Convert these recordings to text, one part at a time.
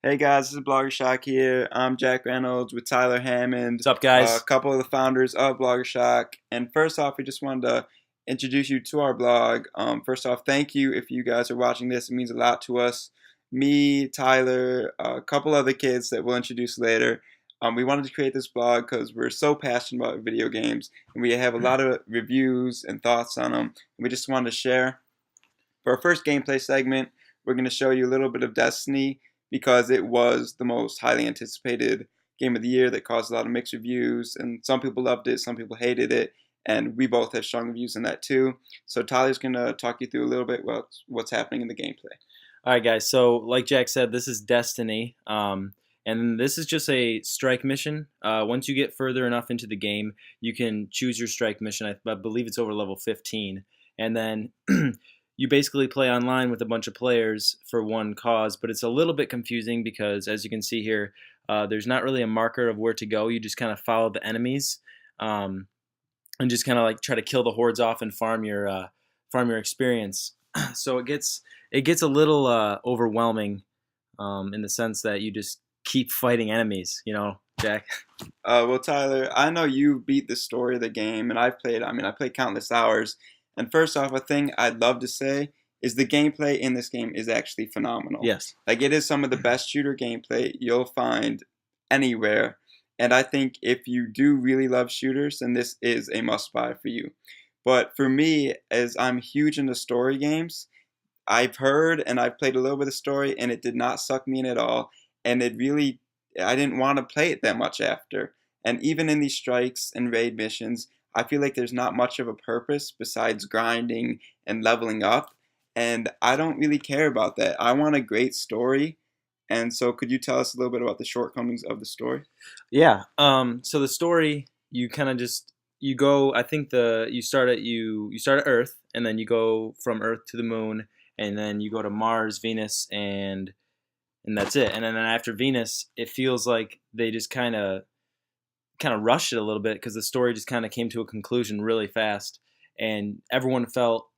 Hey guys, this is Bloggershock here. I'm Jack Reynolds with Tyler Hammond, What's up, a guys? couple of the founders of Bloggershock. And first off, we just wanted to introduce you to our blog. First off, thank you if you guys are watching this. It means a lot to us. Me, Tyler, a couple other kids that we'll introduce later. We wanted to create this blog because we're so passionate about video games, and we have a lot of reviews and thoughts on them. And we just wanted to share. For our first gameplay segment, we're going to show you a little bit of Destiny because it was the most highly anticipated game of the year that caused a lot of mixed reviews, and some people loved it, some people hated it, and we both have strong reviews on that too. So Tyler's going to talk you through a little bit what's happening in the gameplay. All right, guys. So, like Jack said, this is Destiny, and this is just a strike mission. Once you get further enough into the game, you can choose your strike mission. I believe it's over level 15, and then you basically play online with a bunch of players for one cause. But it's a little bit confusing because, as you can see here, there's not really a marker of where to go. You just kind of follow the enemies, um, and just kind of like try to kill the hordes off and farm your experience. So it gets a little overwhelming, in the sense that you just keep fighting enemies, Jack. Well, Tyler, I know you beat the story of the game, and I played countless hours. And first off, a thing I'd love to say is the gameplay in this game is actually phenomenal. Yes. Like, it is some of the best shooter gameplay you'll find anywhere. And I think if you do really love shooters, then this is a must buy for you. But for me, as I'm huge into story games, I've heard and I've played a little bit of story, and it did not suck me in at all. And I didn't want to play it that much after. And even in these strikes and raid missions, I feel like there's not much of a purpose besides grinding and leveling up. And I don't really care about that. I want a great story. And so, could you tell us a little bit about the shortcomings of the story? Yeah. So the story, you kind of just you go. I think the you start at Earth, and then you go from Earth to the Moon, and then you go to Mars, Venus, and that's it. And then after Venus, it feels like they just kind of rushed it a little bit because the story just kind of came to a conclusion really fast, and everyone felt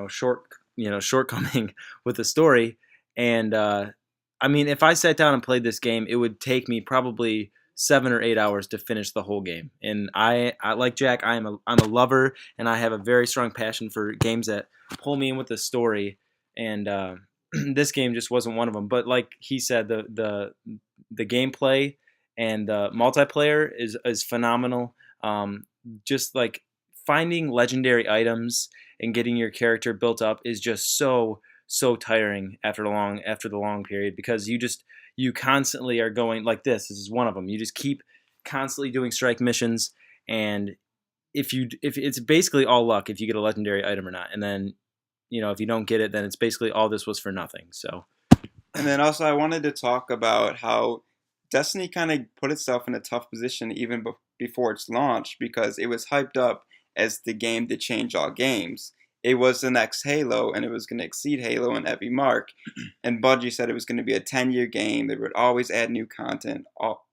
shortcoming with the story. And I mean, if I sat down and played this game, it would take me probably 7 or 8 hours to finish the whole game. And I like Jack. I'm a lover, and I have a very strong passion for games that pull me in with the story. And this game just wasn't one of them. But like he said, the gameplay and the multiplayer is phenomenal. Just like finding legendary items and getting your character built up is just so tiring after the long period, because you constantly are going like this is one of them. You just keep constantly doing strike missions, and if it's basically all luck if you get a legendary item or not, and then if you don't get it, then it's basically all this was for nothing. So And then also, I wanted to talk about how Destiny kind of put itself in a tough position even before its launch because it was hyped up as the game to change all games. It was the next Halo, and it was going to exceed Halo in every mark. And Bungie said it was going to be a 10-year game. They would always add new content,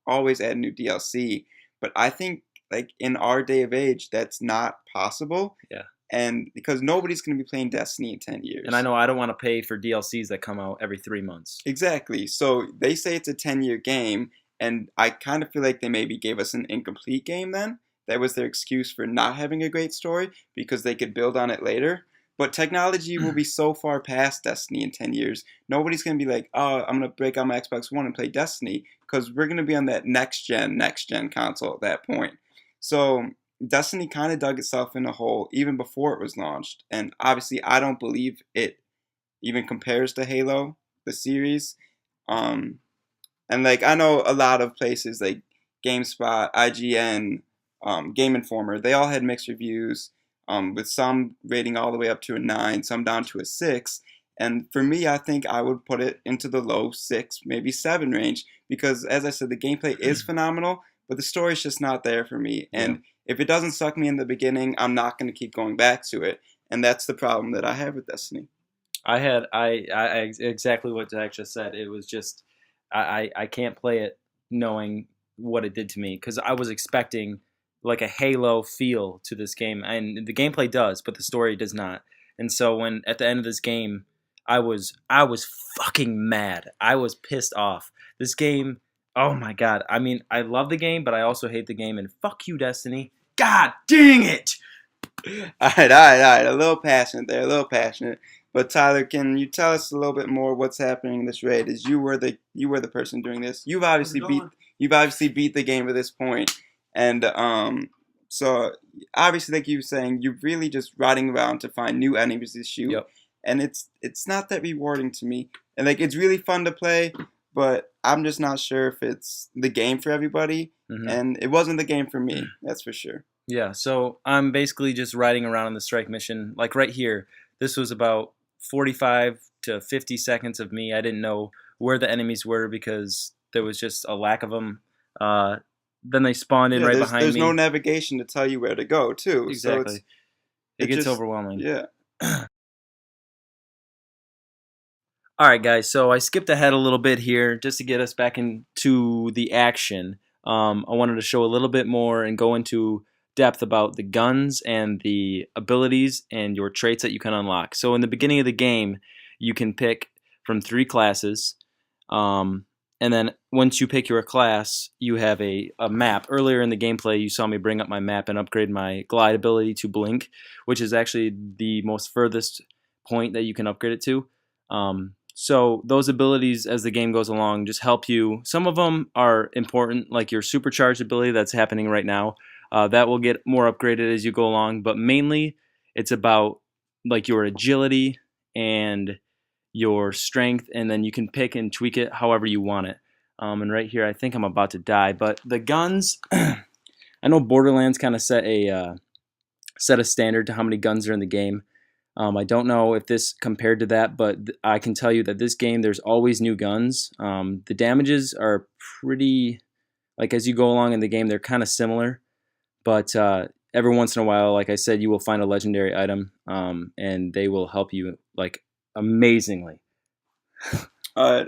always add new DLC. But I think, like, in our day of age, that's not possible. yeah. And because nobody's going to be playing Destiny in 10 And I years. know I don't want to pay for DLCs that come out every 3 months. Exactly. So they say it's a 10-year game, and I kind of feel like they maybe gave us an incomplete game then. That was their excuse for not having a great story because they could build on it later. But technology will be so far past Destiny in 10 years. Nobody's going to be like, oh, I'm going to break out my Xbox One and play Destiny because we're going to be on that next gen console at that point. So Destiny kind of dug itself in a hole even before it was launched. And obviously, I don't believe it even compares to Halo, the series. Um, and like I know a lot of places like GameSpot, IGN, Game Informer, they all had mixed reviews, with some rating all the way up to a 9, some down to a 6. And for me, I think I would put it into the low 6, maybe 7 range because, as I said, the gameplay is phenomenal, but the story's just not there for me. Yeah. And if it doesn't suck me in the beginning, I'm not going to keep going back to it. And that's the problem that I have with Destiny. I exactly what Zach just said. It was just I can't play it knowing what it did to me, because I was expecting like a Halo feel to this game, and the gameplay does, but the story does not. And so when at the end of this game, I was fucking mad. I was pissed off. This game, oh my god. I mean, I love the game, but I also hate the game. And fuck you, Destiny. God dang it! All right. A little passionate there, a little passionate. But Tyler, can you tell us a little bit more what's happening in this raid? As you were the person doing this. You've obviously beat the game at this point, and so obviously, like you were saying, you're really just riding around to find new enemies to shoot, Yep. and it's not that rewarding to me. And like it's really fun to play, but I'm just not sure if it's the game for everybody. Hmm. And it wasn't the game for me, that's for sure. Yeah, so I'm basically just riding around on the strike mission. Like right here, this was about 45 to 50 seconds of me. I didn't know where the enemies were because there was just a lack of them. Then they spawned in Yeah, right there's behind no me. navigation to tell you where to go too. So Exactly. It it gets just overwhelming. yeah. All right, guys. So I skipped ahead a little bit here just to get us back into the action. I wanted to show a little bit more and go into depth about the guns and the abilities and your traits that you can unlock. So in the beginning of the game, you can pick from 3 classes. Um, and then once you pick your class, you have a map. Earlier in the gameplay, you saw me bring up my map and upgrade my glide ability to blink, which is actually the most furthest point that you can upgrade it to. So those abilities as the game goes along just help you. Some of them are important, like your supercharged ability that's happening right now. That will get more upgraded as you go along, but mainly it's about like your agility and your strength, and then you can pick and tweak it however you want it. And right here, I think I'm about to die, but the guns, I know Borderlands kind of set a standard to how many guns are in the game. I don't know if this compared to that, but I can tell you that this game, there's always new guns. The damages are pretty, like as you go along in the game, they're kind of similar, but every once in a while, like I said, you will find a legendary item, and they will help you like amazingly. Alright,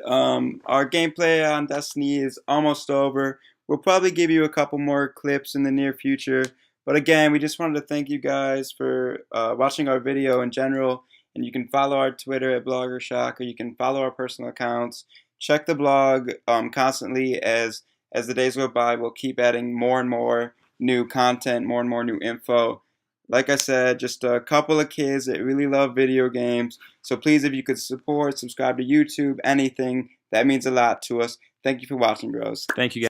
our gameplay on Destiny is almost over. We'll probably give you a couple more clips in the near future. But again, we just wanted to thank you guys for watching our video in general. And you can follow our Twitter at Bloggershock, or you can follow our personal accounts. Check the blog constantly as the days go by. We'll keep adding more and more new content, more and more new info. Like I said, just a couple of kids that really love video games. So please, if you could support, subscribe to YouTube, anything, that means a lot to us. Thank you for watching, bros. Thank you, guys.